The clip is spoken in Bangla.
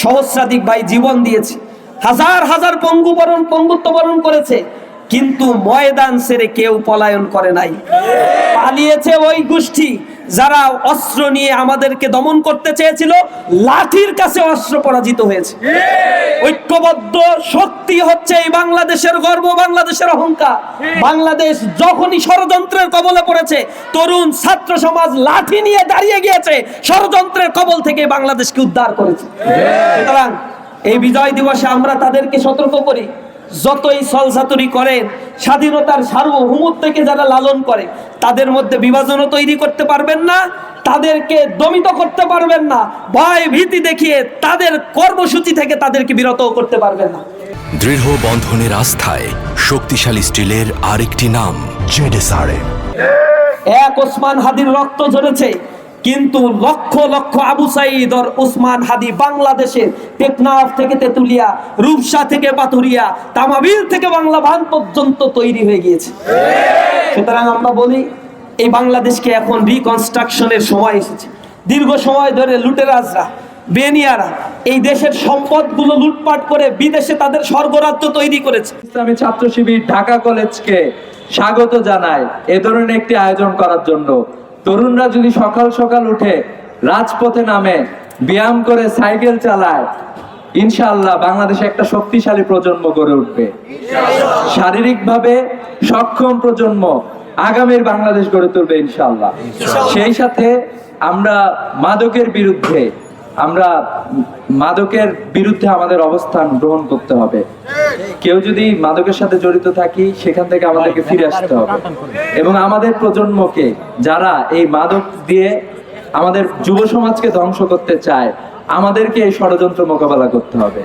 সহস্রাধিক ভাই জীবন দিয়েছে, হাজার হাজার পঙ্গুত্ব বরণ করেছে, কিন্তু ময়দান ছেড়ে কেউ পলায়ন করে নাই। পালিয়েছে ওই গোষ্ঠী যারা অস্ত্র নিয়ে আমাদেরকে দমন করতে চেয়েছিল, লাঠির কাছে অস্ত্র পরাজিত হয়েছে। ঐক্যবদ্ধ শক্তি হচ্ছে এই বাংলাদেশের গর্ব, বাংলাদেশের অহংকার। বাংলাদেশ যখনই ষড়যন্ত্রের কবলে পড়েছে, তরুণ ছাত্র সমাজ লাঠি নিয়ে দাঁড়িয়ে গিয়েছে, ষড়যন্ত্রের কবল থেকে বাংলাদেশকে উদ্ধার করেছে। সুতরাং এই বিজয় দিবসে আমরা তাদেরকে সতর্ক করি, যতই ছলচাতুরি করেন, স্বাধীনতার সার্বভৌমত্বকে যারা লালন করে, তাদের মধ্যে বিভাজনও তৈরি করতে পারবেন না, তাদেরকে দমিত করতে পারবেন না, ভয় ভীতি দেখিয়ে তাদের কর্মসূচি থেকে তাদেরকে বিরত করতে পারবেন না। দৃঢ় বন্ধনের আস্থায় শক্তিশালী স্টিলের আরেকটি নাম জেডএসআরএম। এক ওসমান হাদির রক্ত ঝরেছে, কিন্তু লক্ষ লক্ষ আবু সাঈদ আর ওসমান হাদি বাংলাদেশের টেকনাফ থেকে তেতুলিয়া, রূপসা থেকে পাথুরিয়া, তামাবিল থেকে বাংলা ভান পর্যন্ত তৈরি হয়ে গিয়েছে। সুতরাং আমরা বলি, এই বাংলাদেশকে এখন রিকনস্ট্রাকশনের সময় এসেছে। দীর্ঘ সময় ধরে লুটেরাজরা, বেনিয়ারা এই দেশের সম্পদগুলো লুটপাট করে বিদেশে তাদের স্বর্গরাজ্য তৈরি করেছে। ইসলামী ছাত্র শিবির ঢাকা কলেজকে স্বাগত জানায় এ ধরনের একটি আয়োজন করার জন্য। তরুণরা যদি সকাল সকাল উঠে রাজপথে নামে, ব্যায়াম করে, সাইকেল চালায়, ইনশাআল্লাহ বাংলাদেশে একটা শক্তিশালী প্রজন্ম গড়ে উঠবে। শারীরিকভাবে সক্ষম প্রজন্ম আগামীর বাংলাদেশ গড়ে তুলবে ইনশাআল্লাহ। সেই সাথে আমরা মাদকের বিরুদ্ধে আমাদের অবস্থান গ্রহণ করতে হবে। কেউ যদি মাদকের সাথে জড়িত থাকি, সেখান থেকে আমাদেরকে ফিরে আসতে হবে এবং আমাদের প্রজন্মকে, যারা এই মাদক দিয়ে আমাদের যুব সমাজকে ধ্বংস করতে চায়, আমাদেরকে এই ষড়যন্ত্র মোকাবেলা করতে হবে।